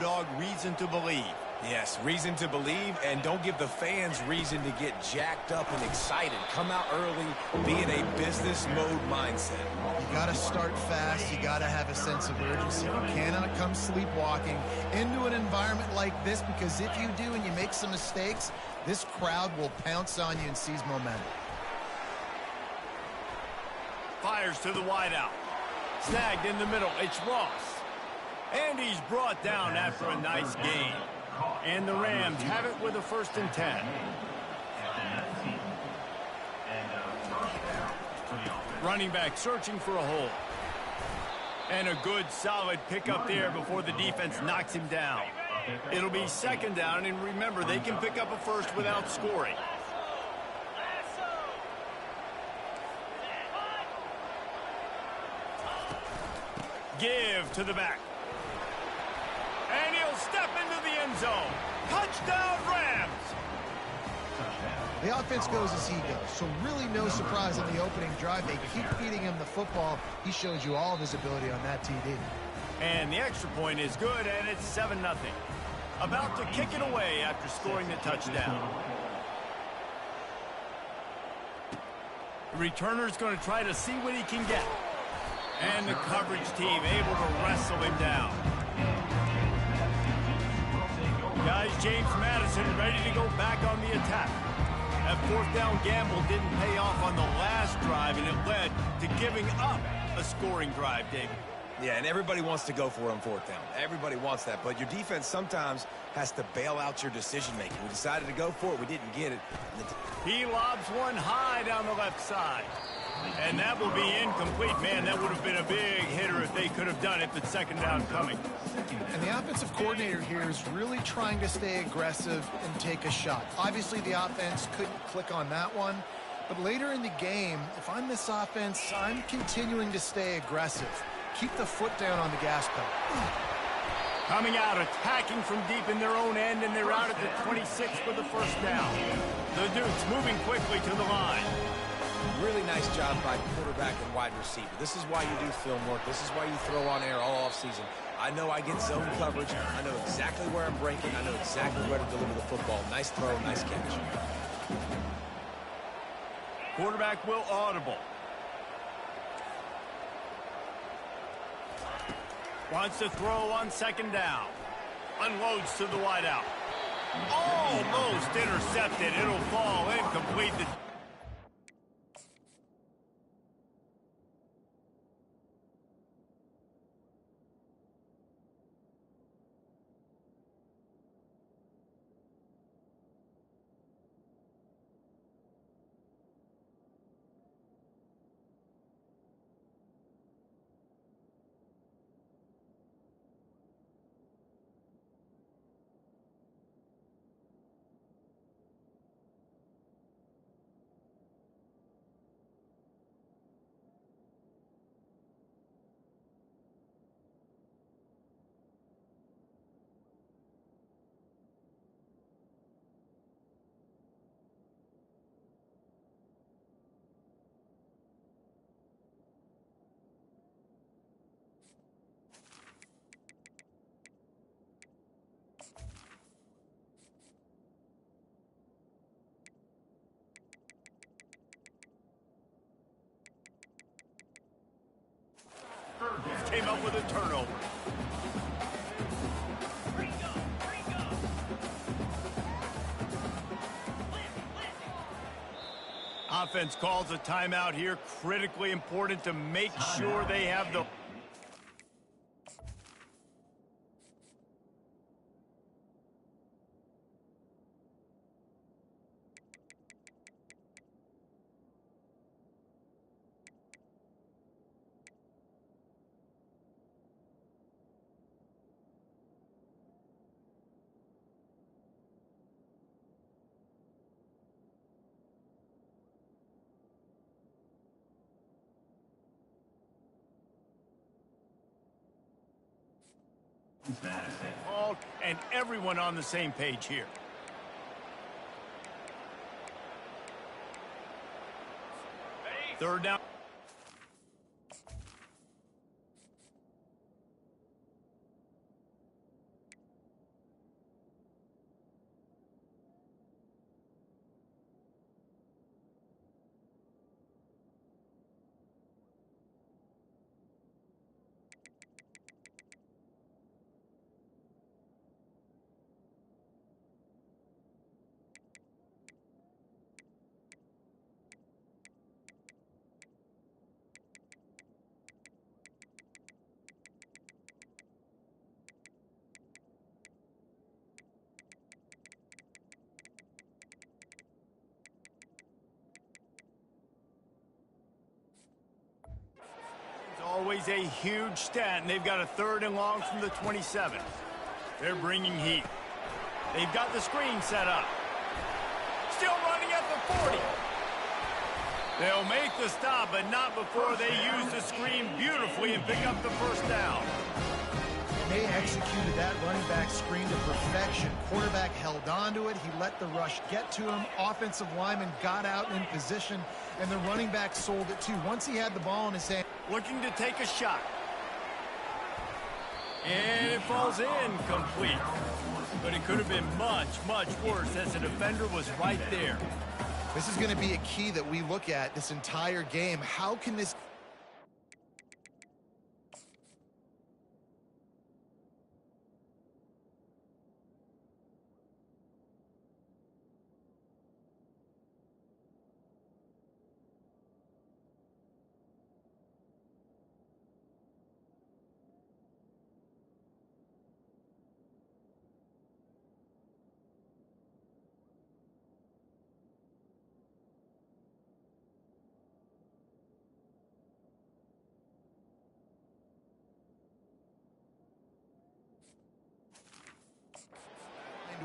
Dog reason to believe. Yes, reason to believe, and don't give the fans reason to get jacked up and excited. Come out early, be in a business mode mindset. You got to start fast. You got to have a sense of urgency. You cannot come sleepwalking into an environment like this, because if you do and you make some mistakes, this crowd will pounce on you and seize momentum. Fires to the wideout. Snagged in the middle. It's Ross. And he's brought down after a nice gain. And the Rams have it with a 1st and 10. Running back searching for a hole. And a good solid pickup there before the defense knocks him down. It'll be 2nd down, and remember, they can pick up a 1st without scoring. Give to the back. And he'll step into the end zone. Touchdown, Rams! The offense goes as he goes, so really no surprise on the opening drive. They keep feeding him the football. He shows you all of his ability on that TD. And the extra point is good, and it's 7-0. About to kick it away after scoring the touchdown. The returner's going to try to see what he can get. And the coverage team able to wrestle him down. Guys, James Madison ready to go back on the attack. That 4th down gamble didn't pay off on the last drive, and it led to giving up a scoring drive, David. Yeah, and everybody wants to go for it on 4th down. Everybody wants that, but your defense sometimes has to bail out your decision-making. We decided to go for it. We didn't get it. He lobs one high down the left side. And that will be incomplete. Man, that would have been a big hitter if they could have done it, but 2nd down coming. And the offensive coordinator here is really trying to stay aggressive and take a shot. Obviously, the offense couldn't click on that one. But later in the game, if I'm this offense, I'm continuing to stay aggressive. Keep the foot down on the gas pedal. Coming out, attacking from deep in their own end, and they're out at the 26 for the 1st down. The Dukes moving quickly to the line. Really nice job by quarterback and wide receiver. This is why you do film work. This is why you throw on air all offseason. I know I get zone coverage. I know exactly where I'm breaking. I know exactly where to deliver the football. Nice throw, nice catch. Quarterback will audible. Wants to throw on 2nd down. Unloads to the wideout. Almost intercepted. It'll fall incomplete. Came up with a turnover. Offense calls a timeout here. Critically important to make sure they have the... And everyone on the same page here. Third down. plays a huge stat, and they've got a 3rd and long from the 27. They're bringing heat. They've got the screen set up. Still running at the 40. They'll make the stop, but not before they use the screen beautifully and pick up the 1st down. They executed that running back screen to perfection. Quarterback held on to it. He let the rush get to him. Offensive lineman got out in position, and the running back sold it too. Once he had the ball in his hand. Looking to take a shot. And it falls in complete. But it could have been much, much worse as the defender was right there. This is going to be a key that we look at this entire game. How can this...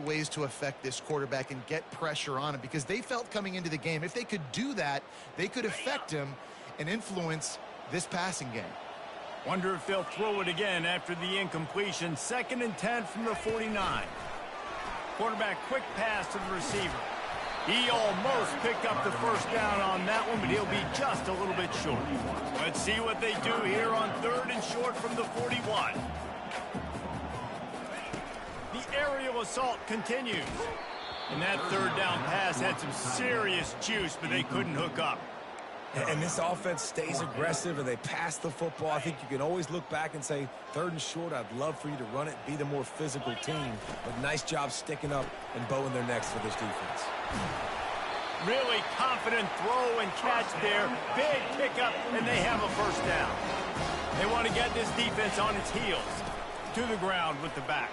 ways to affect this quarterback and get pressure on him, because they felt coming into the game, if they could do that, they could affect him and influence this passing game. Wonder if they'll throw it again after the incompletion. 2nd and 10 from the 49. Quarterback quick pass to the receiver. He almost picked up the 1st down on that one, but he'll be just a little bit short. Let's see what they do here on 3rd and short from the 41. The aerial assault continues. And that 3rd down pass had some serious juice, but they couldn't hook up. And this offense stays aggressive, and they pass the football. I think you can always look back and say, 3rd and short, I'd love for you to run it, be the more physical team. But nice job sticking up and bowing their necks for this defense. Really confident throw and catch there. Big pickup, and they have a 1st down. They want to get this defense on its heels. To the ground with the back.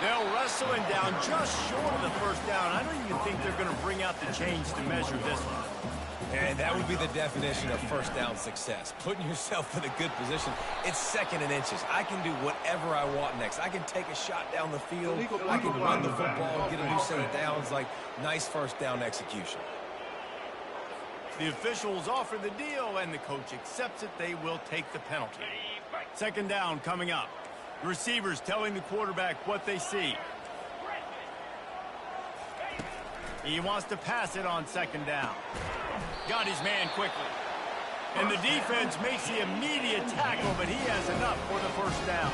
They'll wrestle him down just short of the 1st down. I don't even think they're going to bring out the chains to measure this one. And that would be the definition of 1st down success. Putting yourself in a good position. It's 2nd and inches. I can do whatever I want next. I can take a shot down the field. I can run the football and get a new set of downs. Like, nice 1st down execution. The officials offer the deal, and the coach accepts it. They will take the penalty. 2nd down coming up. Receivers telling the quarterback what they see. He wants to pass it on 2nd down. Got his man quickly. And the defense makes the immediate tackle, but he has enough for the 1st down.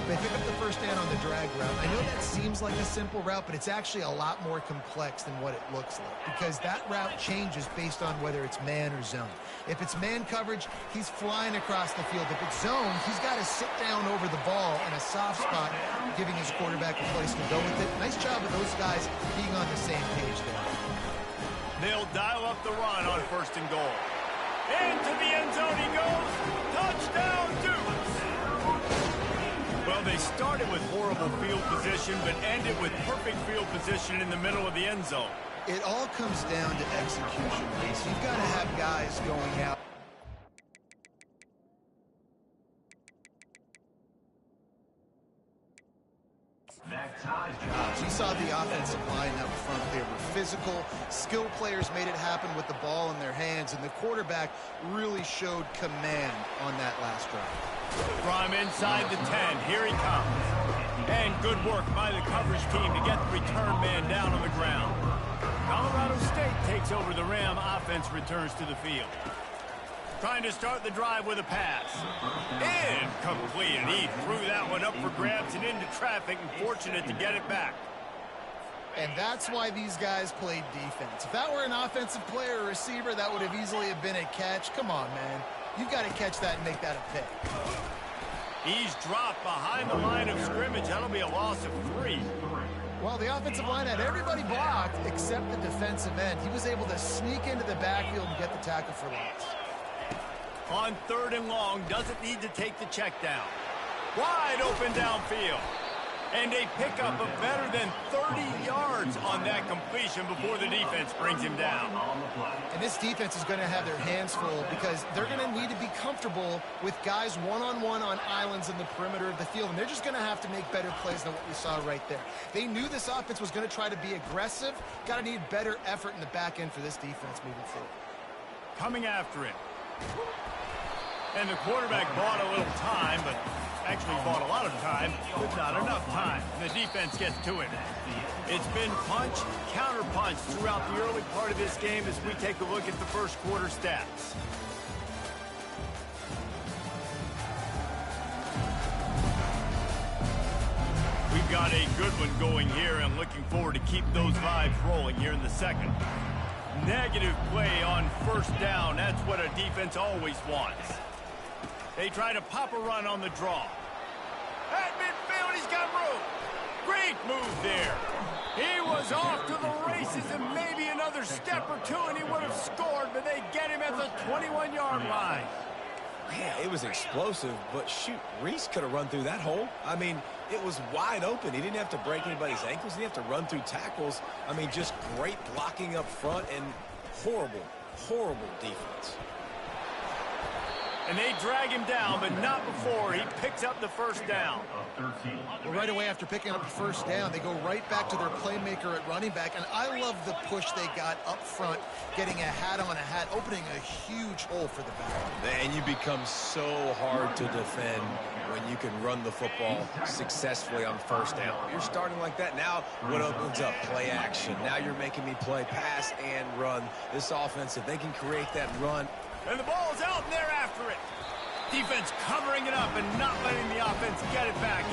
They pick up the 1st down on the drag route. I know that seems like a simple route, but it's actually a lot more complex than what it looks like, because that route changes based on whether it's man or zone. If it's man coverage, he's flying across the field. If it's zone, he's got to sit down over the ball in a soft spot, giving his quarterback a place to go with it. Nice job of those guys being on the same page there. They'll dial up the run on 1st and goal. Into the end zone he goes. Touchdown, Dukes. Well, they started with horrible field position, but ended with perfect field position in the middle of the end zone. It all comes down to execution, Reese. You've got to have guys going out. You saw the offensive line up front. They were physical. Skilled players made it happen with the ball in their hands, and the quarterback really showed command on that last drive. From inside the 10, here he comes. And good work by the coverage team to get the return man down on the ground. Colorado State takes over the Ram. Offense returns to the field. Trying to start the drive with a pass. Incomplete, and he threw that one up for grabs and into traffic, and fortunate to get it back. And that's why these guys played defense. If that were an offensive player or receiver, that would have easily have been a catch. Come on, man. You've got to catch that and make that a pick. He's dropped behind the line of scrimmage. That'll be a loss of 3. Well, the offensive line had everybody blocked except the defensive end. He was able to sneak into the backfield and get the tackle for loss. On 3rd and long, doesn't need to take the check down. Wide open downfield. And they pick up a better than 30 yards on that completion before the defense brings him down. And this defense is going to have their hands full because they're going to need to be comfortable with guys one-on-one on islands in the perimeter of the field. And they're just going to have to make better plays than what we saw right there. They knew this offense was going to try to be aggressive. Got to need better effort in the back end for this defense moving forward. Coming after it. And the quarterback bought a little time, but actually bought a lot of time, but not enough time. The defense gets to him. It's been punch, counter-punch throughout the early part of this game as we take a look at the first quarter stats. We've got a good one going here and looking forward to keep those vibes rolling here in the second. Negative play on first down. That's what a defense always wants. They try to pop a run on the draw. At midfield, he's got room. Great move there. He was off to the races and maybe another step or two and he would have scored, but they get him at the 21-yard line. Yeah, it was explosive, but shoot, Reese could have run through that hole. I mean, it was wide open. He didn't have to break anybody's ankles. He didn't have to run through tackles. I mean, just great blocking up front and horrible, horrible defense. And they drag him down, but not before he picks up the first down. Well, right away after picking up the first down, they go right back to their playmaker at running back. And I love the push they got up front, getting a hat on a hat, opening a huge hole for the back. And you become so hard to defend when you can run the football successfully on first down. You're starting like that. Now what opens up? Play action. Now you're making me play pass and run. This offense, if they can create that run. And the ball's out, and they're after it. Defense covering it up and not letting the offense get it back.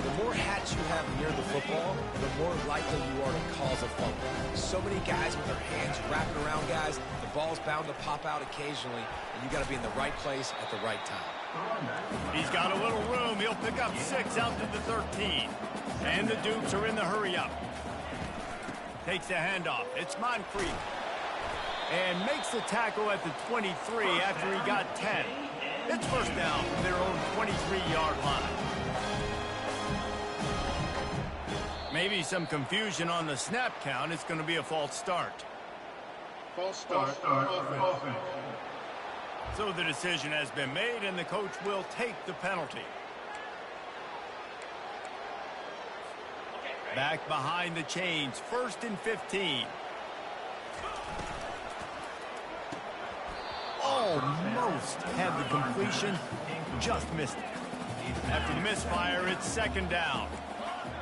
The more hats you have near the football, the more likely you are to cause a fumble. So many guys with their hands wrapping around guys, the ball's bound to pop out occasionally, and you got to be in the right place at the right time. He's got a little room. He'll pick up 6 out to the 13. And the Dukes are in the hurry-up. Takes the handoff. It's Moncrief. And makes the tackle at the 23 after he got 10. It's first down from their own 23-yard line. Maybe some confusion on the snap count. It's going to be a false start. False start. Offense. So the decision has been made, and the coach will take the penalty. Back behind the chains, 1st and 15. Almost had the completion, just missed it. After the misfire, it's 2nd down.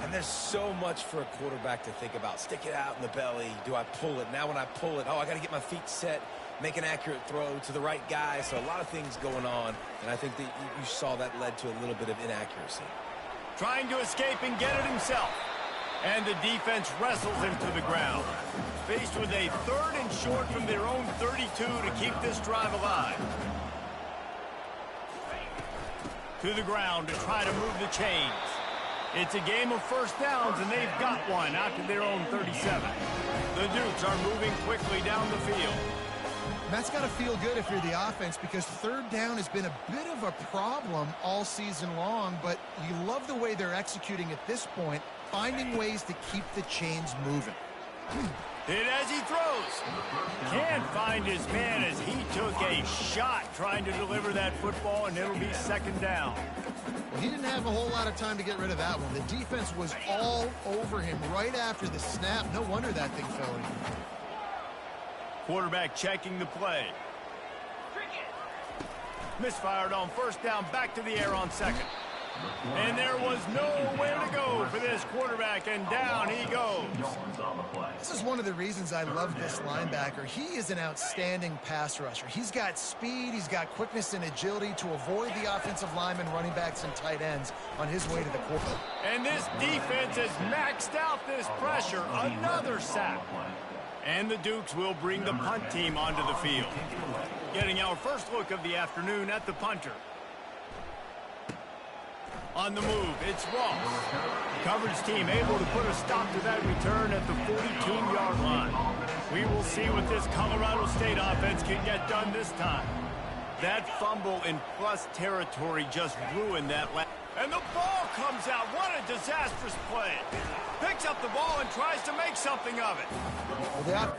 And there's so much for a quarterback to think about. Stick it out in the belly. Do I pull it? Now when I pull it, I got to get my feet set, make an accurate throw to the right guy. So a lot of things going on, and I think that you saw that led to a little bit of inaccuracy. Trying to escape and get it himself. And the defense wrestles him to the ground. Faced with a 3rd and short from their own 32 to keep this drive alive. To the ground to try to move the chains. It's a game of first downs, and they've got one out to their own 37. The Dukes are moving quickly down the field. And that's got to feel good if you're the offense, because 3rd down has been a bit of a problem all season long, but you love the way they're executing at this point, finding ways to keep the chains moving. Hit as he throws. Can't find his man as he took a shot trying to deliver that football, and it'll be 2nd down. Well, he didn't have a whole lot of time to get rid of that one. The defense was all over him right after the snap. No wonder that thing fell in. Quarterback checking the play. Misfired on 1st down, back to the air on 2nd. And there was nowhere to go for this quarterback, and down he goes. This is one of the reasons I love this linebacker. He is an outstanding pass rusher. He's got speed, he's got quickness and agility to avoid the offensive linemen, running backs, and tight ends on his way to the quarterback. And this defense has maxed out this pressure. Another sack. And the Dukes will bring the punt team onto the field. Getting our first look of the afternoon at the punter. On the move, it's Ross. Coverage team able to put a stop to that return at the 42-yard line. We will see what this Colorado State offense can get done this time. That fumble in plus territory just ruined that last. And the ball comes out. What a disastrous play. Picks up the ball and tries to make something of it. Well,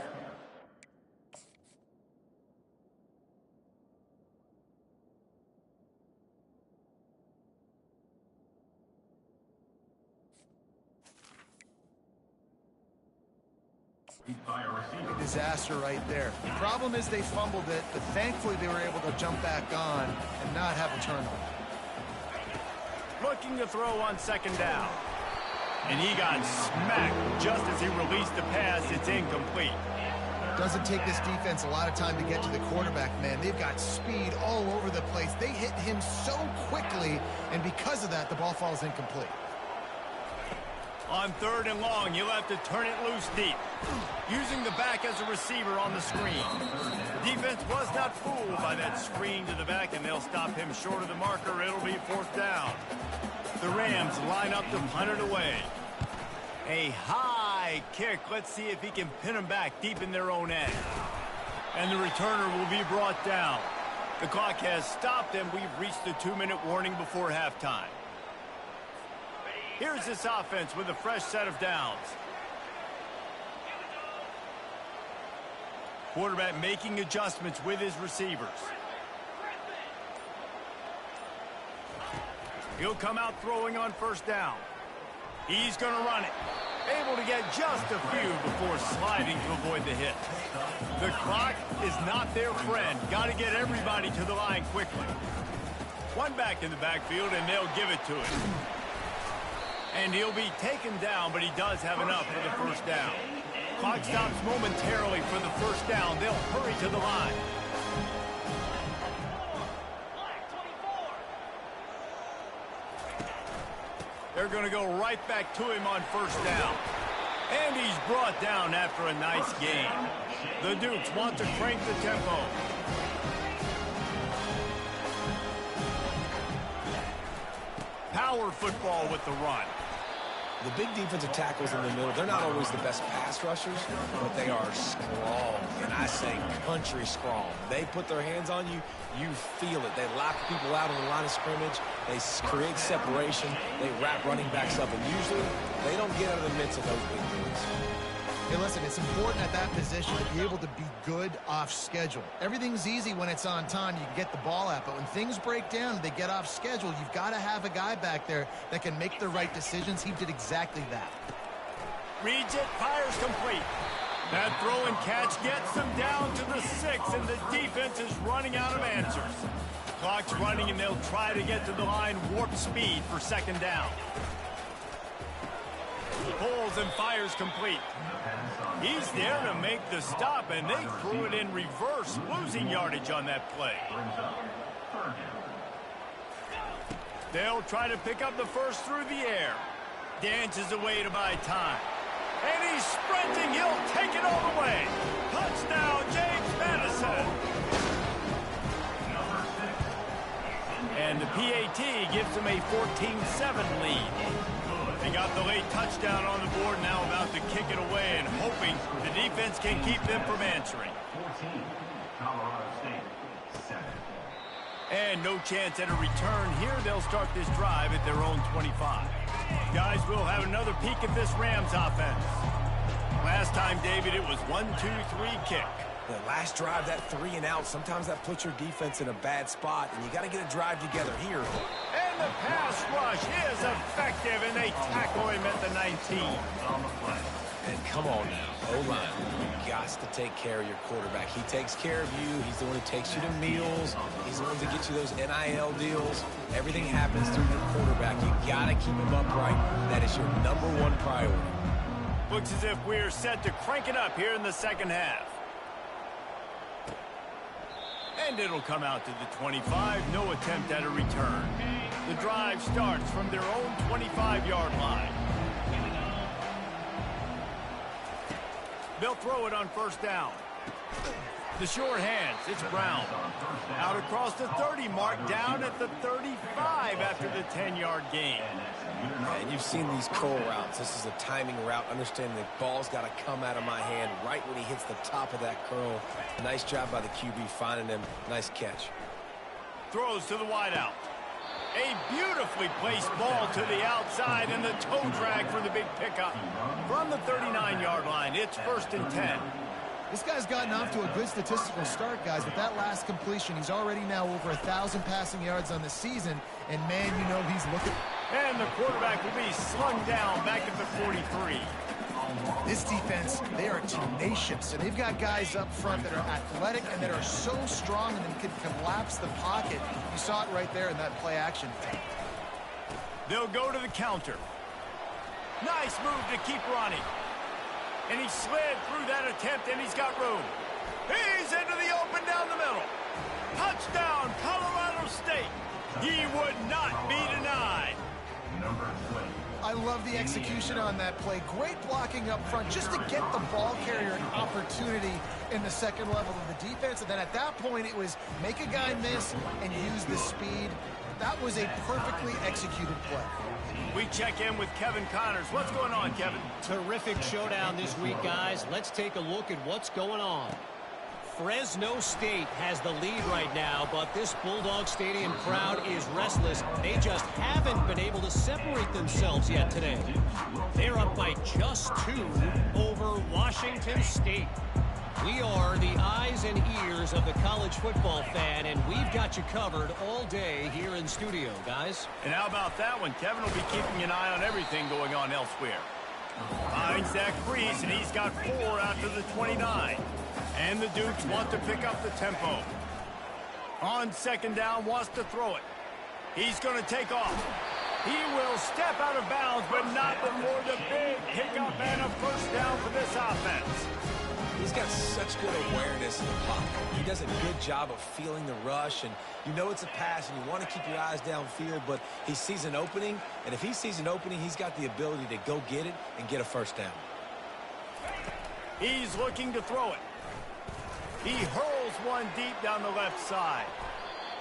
disaster right there. The problem is they fumbled it, but thankfully they were able to jump back on and not have a turnover. Looking to throw on second down. And he got smacked just as he released the pass. It's incomplete. Doesn't take this defense a lot of time to get to the quarterback, man. They've got speed all over the place. They hit him so quickly, and because of that, the ball falls incomplete. On third and long, you'll have to turn it loose deep. Using the back as a receiver on the screen. Defense was not fooled by that screen to the back, and they'll stop him short of the marker. It'll be fourth down. The Rams line up to punt it away. A high kick. Let's see if he can pin them back deep in their own end. And the returner will be brought down. The clock has stopped, and we've reached the 2-minute warning before halftime. Here's this offense with a fresh set of downs. Quarterback making adjustments with his receivers. He'll come out throwing on first down. He's going to run it. Able to get just a few before sliding to avoid the hit. The clock is not their friend. Got to get everybody to the line quickly. One back in the backfield, and they'll give it to him. And he'll be taken down, but he does have enough for the first down. Clock stops momentarily for the first down. They'll hurry to the line. They're going to go right back to him on first down. And he's brought down after a nice gain. The Dukes want to crank the tempo. Power football with the run. The big defensive tackles in the middle, they're not always the best pass rushers, but they are strong, and I say country strong. They put their hands on you, you feel it. They lock people out on the line of scrimmage. They create separation. They wrap running backs up, and usually they don't get out of the midst of those big dudes. Hey, listen, it's important at that position to be able to be good off schedule. Everything's easy when it's on time. You can get the ball out, but when things break down, they get off schedule. You've got to have a guy back there that can make the right decisions. He did exactly that. Reads it, fires complete. That throw and catch gets them down to the 6, and the defense is running out of answers. Clock's running, and they'll try to get to the line warp speed for second down. Pulls and fires complete. He's there to make the stop, and they threw it in reverse, losing yardage on that play. They'll try to pick up the first through the air. Dances away to buy time. And he's sprinting. He'll take it all the way. Touchdown, James Madison. And the PAT gives them a 14-7 lead. They got the late touchdown on the board, now about to kick it away and hoping the defense can keep them from answering. 14, Colorado State, 7. And no chance at a return here. They'll start this drive at their own 25. Guys, we'll have another peek at this Rams offense. Last time, David, it was 1-2-3 kick. The last drive, that 3 and out, sometimes that puts your defense in a bad spot, and you got to get a drive together here. And the pass rush is effective, and they tackle him at the 19. And come on now, O-line, you got to take care of your quarterback. He takes care of you. He's the one who takes you to meals. He's the one to get you those NIL deals. Everything happens through your quarterback. You got to keep him upright. That is your #1 priority. Looks as if we're set to crank it up here in the second half. And it'll come out to the 25. No attempt at a return. The drive starts from their own 25-yard line. They'll throw it on first down. The short hands, it's Brown. Out across the 30 mark, down at the 35 after the 10-yard gain. And you've seen these curl routes. This is a timing route. Understand the ball's got to come out of my hand right when he hits the top of that curl. Nice job by the QB finding him. Nice catch. Throws to the wideout. A beautifully placed ball to the outside and the toe drag for the big pickup. From the 39-yard line, it's 1st and 10. This guy's gotten off to a good statistical start, guys. With that last completion, he's already now over 1,000 passing yards on the season. And, man, you know he's looking. And the quarterback will be slung down back at the 43. This defense, they are tenacious. And they've got guys up front that are athletic and that are so strong and can collapse the pocket. You saw it right there in that play action. They'll go to the counter. Nice move to keep running. And he slid through that attempt, and he's got room. He's into the open down the middle. Touchdown, Colorado State. He would not be denied. I love the execution on that play. Great blocking up front just to get the ball carrier an opportunity in the second level of the defense. And then at that point, it was make a guy miss and use the speed. That was a perfectly executed play. We check in with Kevin Connors. What's going on, Kevin? Terrific showdown this week, guys. Let's take a look at what's going on. Fresno State has the lead right now, but this Bulldog Stadium crowd is restless. They just haven't been able to separate themselves yet today. They're up by just 2 over Washington State. We are the eyes and ears of the college football fan, and we've got you covered all day here in studio, guys. And how about that one? Kevin will be keeping an eye on everything going on elsewhere. Finds Zach Brees, and he's got 4 out to the 29. And the Dukes want to pick up the tempo. On second down, wants to throw it. He's going to take off. He will step out of bounds, but not before the big pickup and a first down for this offense. He's got such good awareness of the pocket. He does a good job of feeling the rush, and you know it's a pass, and you want to keep your eyes downfield, but he sees an opening, and if he sees an opening, he's got the ability to go get it and get a first down. He's looking to throw it. He hurls one deep down the left side.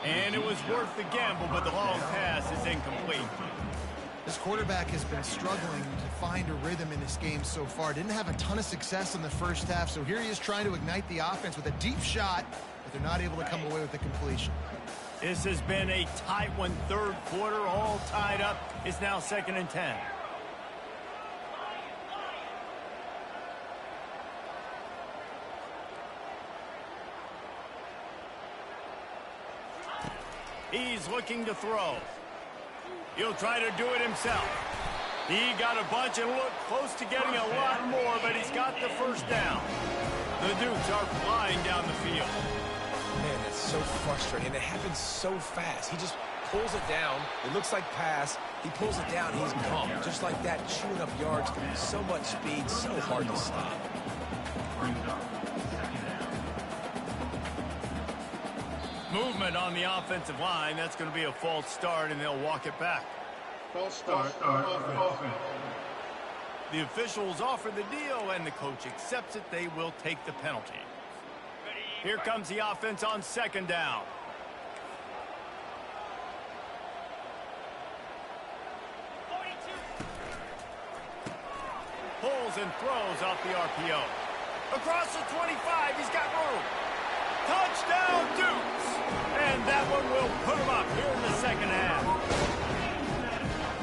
And it was worth the gamble, but the long pass is incomplete. This quarterback has been struggling to find a rhythm in this game so far. Didn't have a ton of success in the first half, so here he is trying to ignite the offense with a deep shot, but they're not able to come away with the completion. This has been a tight one, third quarter, all tied up. It's now 2nd and 10. He's looking to throw. He'll try to do it himself. He got a bunch and looked close to getting a lot more, but he's got the first down. The Dukes are flying down the field. Man, that's so frustrating. It happens so fast. He just pulls it down. It looks like pass. He pulls it down. He's gone. Just like that, chewing up yards. So much speed, so hard to stop. Movement on the offensive line. That's going to be a false start, and they'll walk it back. False start. Offense. The officials offer the deal, and the coach accepts it. They will take the penalty. Here comes the offense on second down. Pulls and throws off the RPO. Across the 25, he's got room. Touchdown, Dukes! And that one will put him up here in the second half.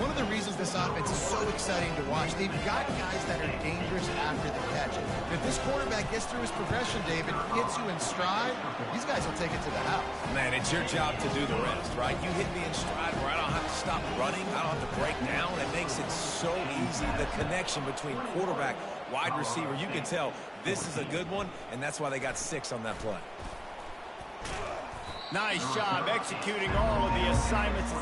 One of the reasons this offense is so exciting to watch, they've got guys that are dangerous after the catch. If this quarterback gets through his progression, David, hits you in stride, these guys will take it to the house. Man, it's your job to do the rest, right? You hit me in stride where I don't have to stop running. I don't have to break down. It makes it so easy. The connection between quarterback, Wide receiver, you can tell this is a good one, and that's why they got 6 on that play. Nice job executing all of the assignments.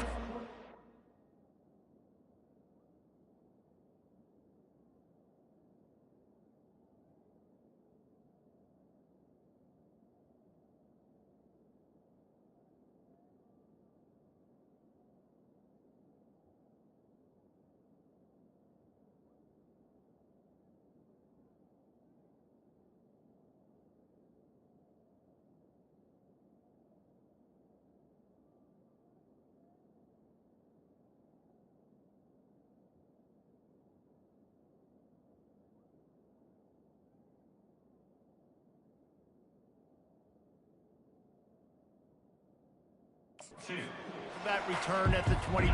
That return at the 22.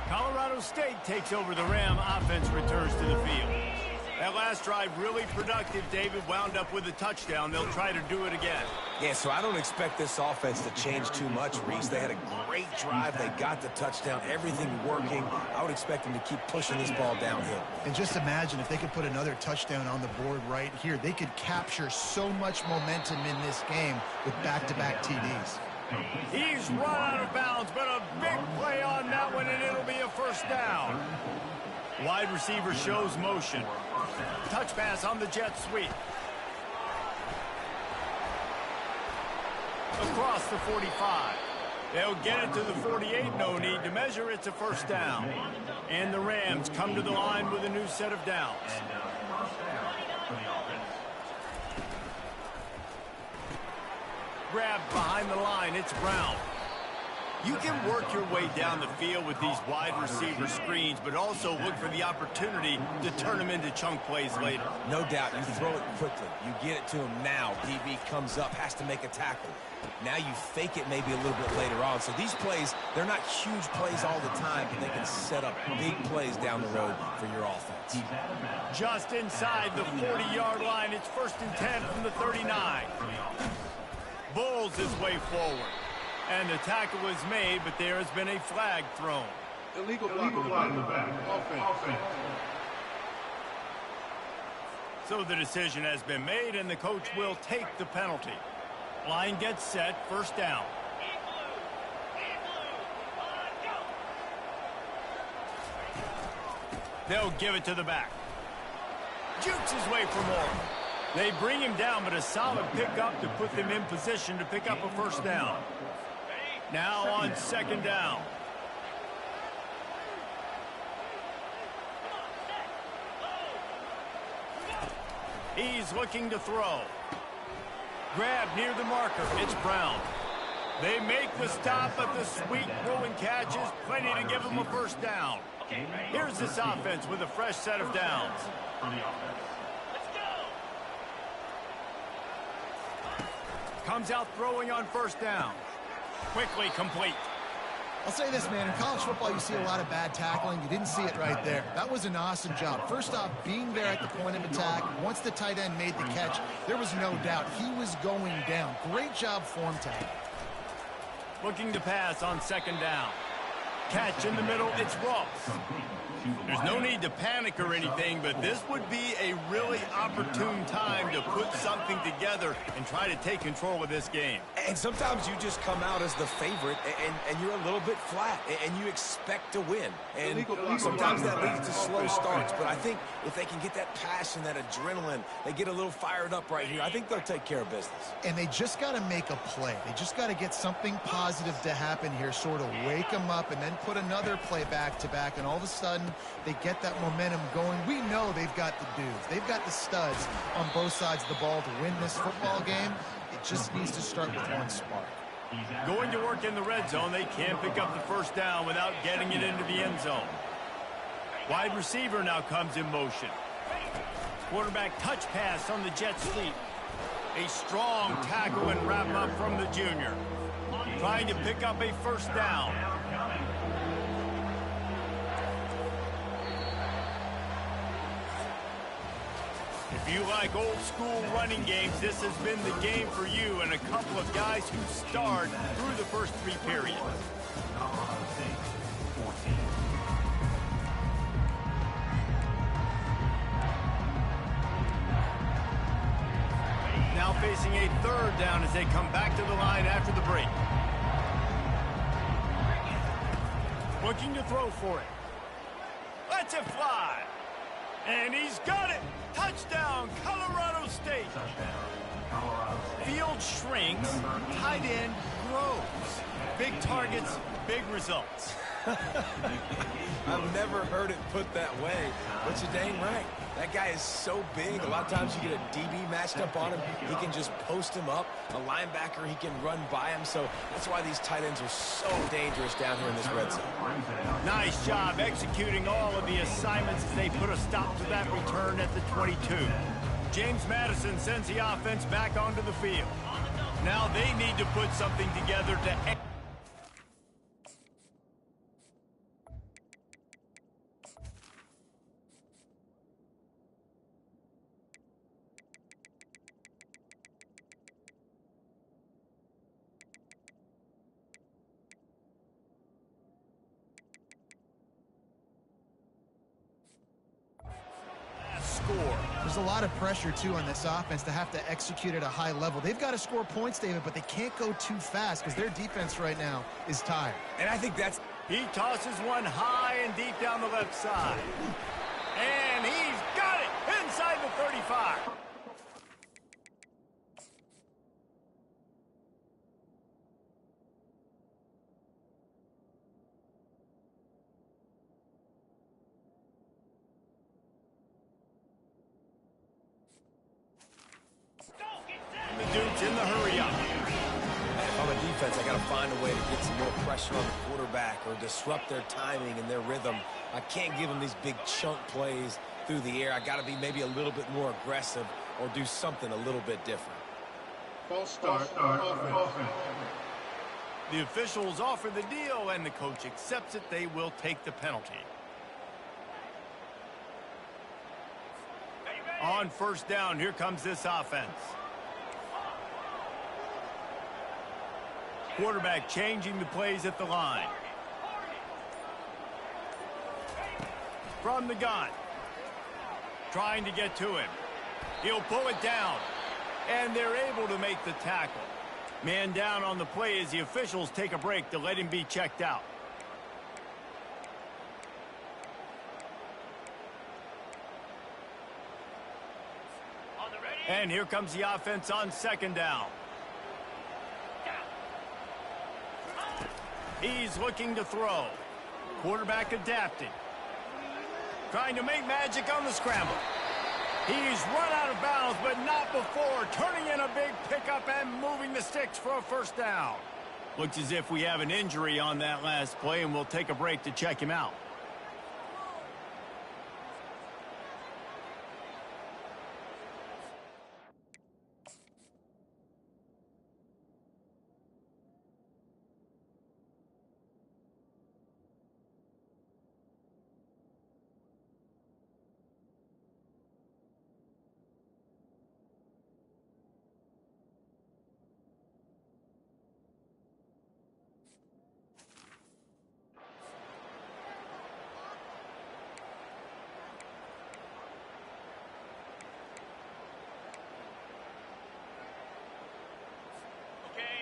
Colorado State takes over the Ram. Offense returns to the field. That last drive really productive. David wound up with a touchdown. They'll try to do it again. Yeah, so I don't expect this offense to change too much, Reese. They had a great drive. They got the touchdown. Everything working. I would expect them to keep pushing this ball downhill. And just imagine if they could put another touchdown on the board right here. They could capture so much momentum in this game with back-to-back TDs. He's run out of bounds, but a big play on that one, and it'll be a first down. Wide receiver shows motion. Touch pass on the jet sweep. Across the 45. They'll get it to the 48. No need to measure. It's a first down. And the Rams come to the line with a new set of downs. Grabbed behind the line. It's Brown. You can work your way down the field with these wide receiver screens, but also look for the opportunity to turn them into chunk plays later. No doubt. You throw it quickly. You get it to him now. DB comes up, has to make a tackle. Now you fake it maybe a little bit later on. So these plays, they're not huge plays all the time, but they can set up big plays down the road for your offense. Just inside the 40-yard line. It's 1st and 10 from the 39. Bulls his way forward. And the tackle is made, but there has been a flag thrown. Illegal block in the back. Offense. So the decision has been made, and the coach will take the penalty. Line gets set, first down. They'll give it to the back. Jukes his way for more. They bring him down, but a solid pickup to put them in position to pick up a first down. Now on second down. He's looking to throw. Grab near the marker. It's Brown. They make the stop, but the sweet throw and catch is plenty to give them a first down. Here's this offense with a fresh set of downs. Comes out throwing on first down. Quickly complete. I'll say this, man. In college football, you see a lot of bad tackling. You didn't see it right there. That was an awesome job. First off, being there at the point of attack. Once the tight end made the catch, there was no doubt he was going down. Great job form tackle. Looking to pass on second down. Catch in the middle. It's Ross. There's no need to panic or anything, but this would be a really opportune time to put something together and try to take control of this game. And sometimes you just come out as the favorite, and you're a little bit flat, and you expect to win. And sometimes that leads to slow starts. But I think if they can get that passion, that adrenaline, they get a little fired up right here, I think they'll take care of business. And they just got to make a play. They just got to get something positive to happen here, sort of wake them up, and then put another play back-to-back, and all of a sudden, they get that momentum going. We know they've got the dudes. They've got the studs on both sides of the ball to win this football game. It just needs to start with one spark. Going to work in the red zone. They can't pick up the first down without getting it into the end zone. Wide receiver now comes in motion. Quarterback touch pass on the jet sweep. A strong tackle and wrap up from the junior. Trying to pick up a first down. If you like old school running games, this has been the game for you and a couple of guys who starred through the first three periods. facing a third down as they come back to the line after the break. Looking to throw for it. Lets it fly. And he's got it. Touchdown, Colorado State. Field shrinks, tight end grows. Big targets, big results. I've never heard it put that way, but you're dang right. That guy is so big. A lot of times you get a DB matched up on him. He can just post him up. A linebacker, he can run by him. So that's why these tight ends are so dangerous down here in this red zone. Nice job executing all of the assignments as they put a stop to that return at the 22. James Madison sends the offense back onto the field. Now they need to put something together to... score. There's a lot of pressure, too, on this offense to have to execute at a high level. They've got to score points, David, but they can't go too fast because their defense right now is tired. And I think that's... He tosses one high and deep down the left side. And he's got it inside the 35. The Duke's in the hurry-up. If I'm a defense, I got to find a way to get some more pressure on the quarterback or disrupt their timing and their rhythm. I can't give them these big chunk plays through the air. I got to be maybe a little bit more aggressive or do something a little bit different. False start. Offense. The officials offer the deal, and the coach accepts it. They will take the penalty. On first down, here comes this offense. Quarterback changing the plays at the line. From the gun. Trying to get to him. He'll pull it down. And they're able to make the tackle. Man down on the play as the officials take a break to let him be checked out. And here comes the offense on second down. He's looking to throw. Quarterback adapting. Trying to make magic on the scramble. He's run out of bounds, but not before turning in a big pickup and moving the sticks for a first down. Looks as if we have an injury on that last play, and we'll take a break to check him out.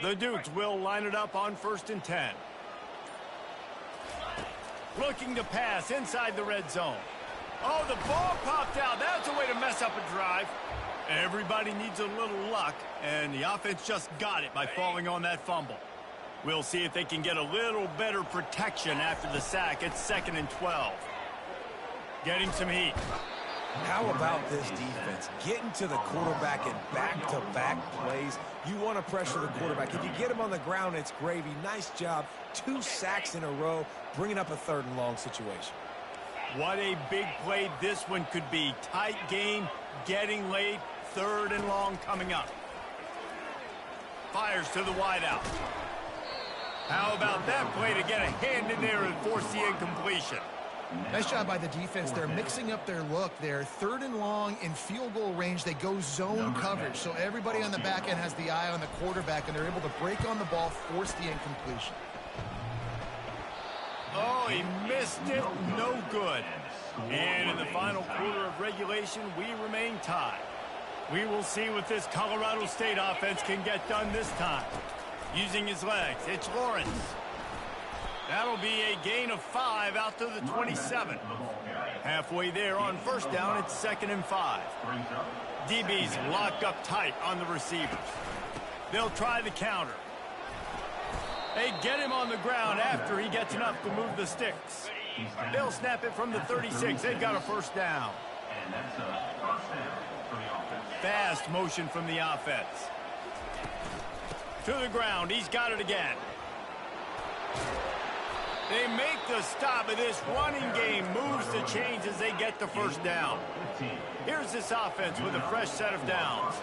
The Dukes will line it up on 1st and 10. Looking to pass inside the red zone. Oh, the ball popped out. That's a way to mess up a drive. Everybody needs a little luck, and the offense just got it by falling on that fumble. We'll see if they can get a little better protection after the sack. It's 2nd and 12. Getting some heat. How about this defense? Getting to the quarterback in back-to-back plays. You want to pressure the quarterback. If you get him on the ground, it's gravy. Nice job. 2 sacks in a row, bringing up a 3rd and long situation. What a big play this one could be. Tight game, getting late, 3rd and long coming up. Fires to the wideout. How about that play to get a hand in there and force the incompletion? Nice job by the defense. They're mixing up their look. They're 3rd and long in field goal range. They go zone coverage. So everybody on the back end has the eye on the quarterback, and they're able to break on the ball, force the incompletion. Oh, he missed it. No good. And in the final quarter of regulation, we remain tied. We will see what this Colorado State offense can get done this time. Using his legs, it's Lawrence. That'll be a gain of 5 out to the 27. Halfway there on first down, it's 2nd and 5. DB's locked up tight on the receivers. They'll try the counter. They get him on the ground after he gets enough to move the sticks. They'll snap it from the 36. They've got a first down. And that's a first down for the offense. Fast motion from the offense. To the ground. He's got it again. They make the stop of this running game. Moves to change as they get the first down. Here's this offense with a fresh set of downs.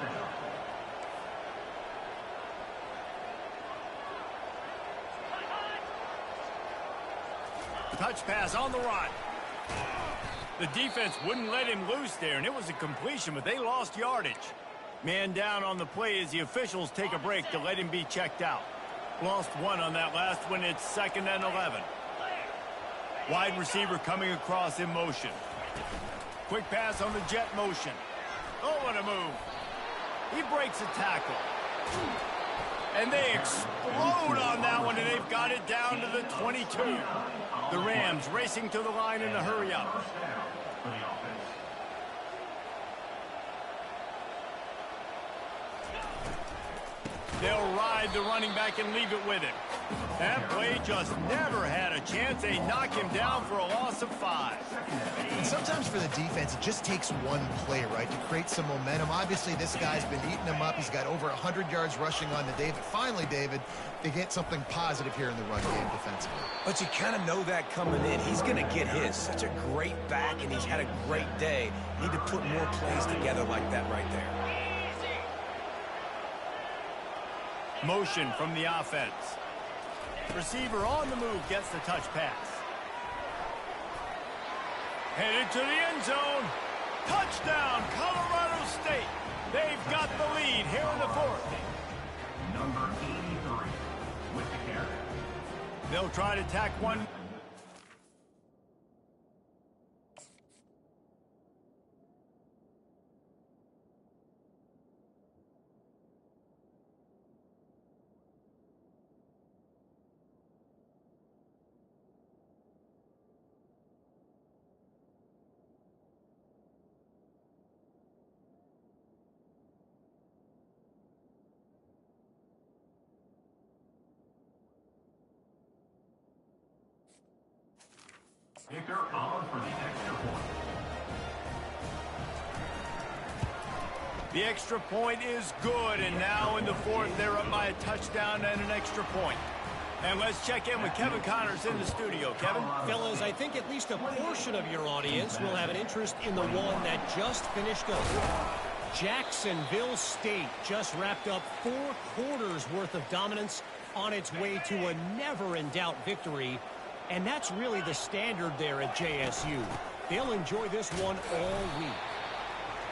Touch pass on the run. The defense wouldn't let him loose there, and it was a completion, but they lost yardage. Man down on the play as the officials take a break to let him be checked out. Lost 1 on that last one. It's 2nd and 11. Wide receiver coming across in motion. Quick pass on the jet motion. Oh, what a move. He breaks a tackle. And they explode on that one, and they've got it down to the 22. The Rams racing to the line in a hurry up. They'll ride the running back and leave it with him. That play just never had a chance. They knock him down for a loss of 5. And sometimes for the defense, it just takes one play, right, to create some momentum. Obviously, this guy's been eating them up. He's got over 100 yards rushing on to David. Finally, David, they get something positive here in the run game defensively. But you kind of know that coming in. He's going to get his. Such a great back, and he's had a great day. Need to put more plays together like that right there. Motion from the offense. Receiver on the move gets the touch pass. Headed to the end zone. Touchdown, Colorado State. They've got the lead here in the 4th. Number 83 with the carry. They'll try to tack one. Kicker on for the extra point. The extra point is good, and now in the 4th, they're up by a touchdown and an extra point. And let's check in with Kevin Connors in the studio. Kevin? Fellas, I think at least a portion of your audience will have an interest in the one that just finished up. Jacksonville State just wrapped up 4 quarters worth of dominance on its way to a never-in-doubt victory. And that's really the standard there at JSU. They'll enjoy this one all week.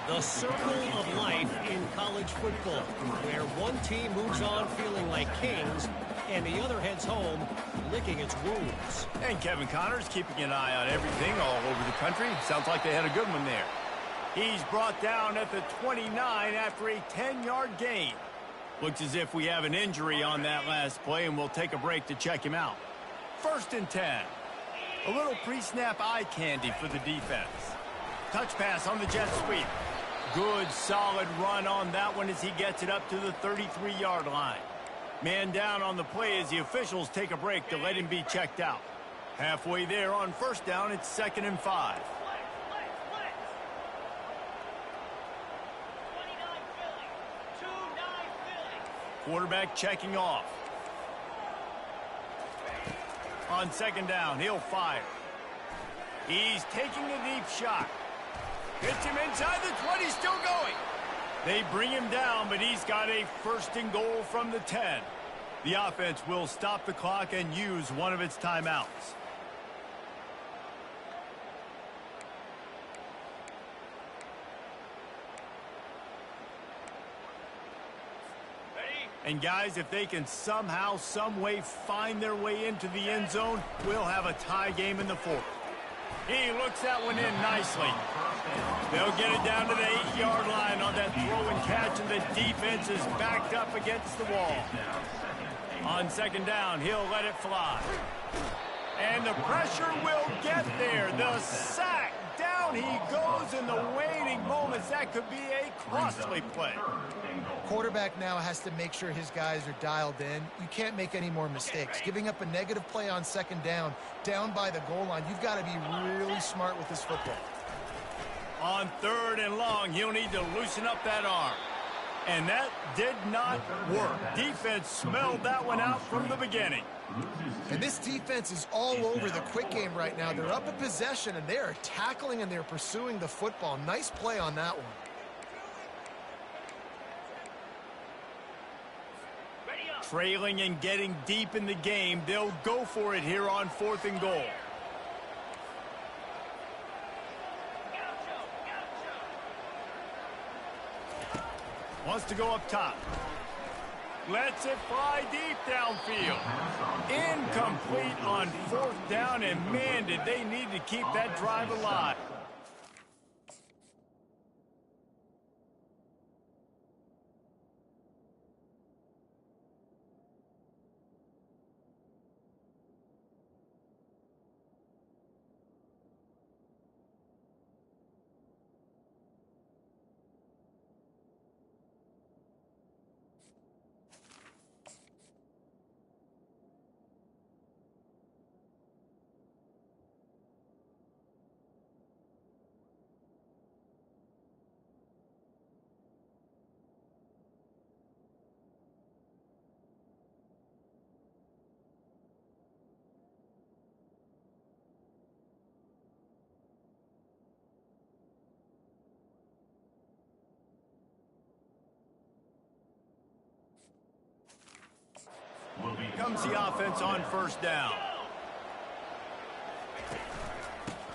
The circle of life in college football, where one team moves on feeling like kings, and the other heads home licking its wounds. And Kevin Connors keeping an eye on everything all over the country. Sounds like they had a good one there. He's brought down at the 29 after a 10-yard gain. Looks as if we have an injury on that last play, and we'll take a break to check him out. 1st and 10. A little pre-snap eye candy for the defense. Touch pass on the jet sweep. Good, solid run on that one as he gets it up to the 33-yard line. Man down on the play as the officials take a break to let him be checked out. Halfway there on first down, it's 2nd and 5. Quarterback checking off. On 2nd down, he'll fire. He's taking a deep shot. Hits him inside the 20, still going. They bring him down, but he's got a 1st and goal from the 10. The offense will stop the clock and use one of its timeouts. And guys, if they can somehow, some way find their way into the end zone, we'll have a tie game in the 4th. He looks that one in nicely. They'll get it down to the 8-yard line on that throw and catch, and the defense is backed up against the wall. On second down, he'll let it fly. And the pressure will get there. The sack. Down he goes in the waning moments. That could be a costly play. Quarterback now has to make sure his guys are dialed in. You can't make any more mistakes. Giving up a negative play on second down by the goal line, you've got to be really smart with this football. On third and long, he'll need to loosen up that arm. And that did not work. Defense smelled that one out from the beginning. And this defense is all over the quick game right now. They're up a possession, and they're tackling and they're pursuing the football. Nice play on that one. Trailing and getting deep in the game, they'll go for it here on 4th and goal. Wants to go up top. Lets it fly deep downfield. Incomplete on 4th down, and man, did they need to keep that drive alive. Comes the offense on 1st down.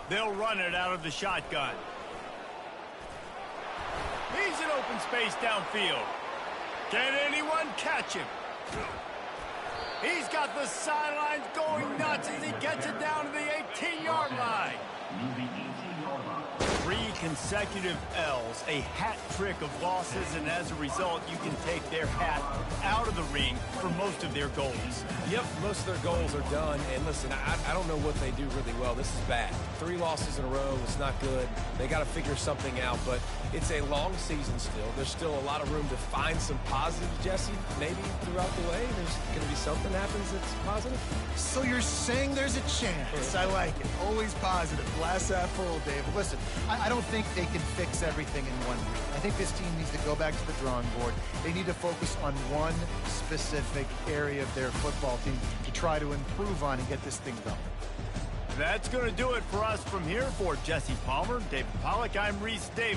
They'll run it out of the shotgun. He's in open space downfield. Can anyone catch him? He's got the sidelines going nuts as he gets it down to the 18-yard line. 3 consecutive L's, a hat trick of losses, and as a result, you can take their hat out of the ring for most of their goals. Yep, most of their goals are done. And listen, I don't know what they do really well. This is bad. 3 losses in a row. It's not good. They got to figure something out, but it's a long season still. There's still a lot of room to find some positives, Jesse. Maybe throughout the way, there's going to be something happens that's positive. So you're saying there's a chance. I like it. Always positive. Glass half full, Dave. Listen, I don't think they can fix everything in 1 week. I think this team needs to go back to the drawing board. They need to focus on one specific area of their football team to try to improve on and get this thing going. That's going to do it for us from here. For Jesse Palmer, David Pollack, I'm Reese Davis.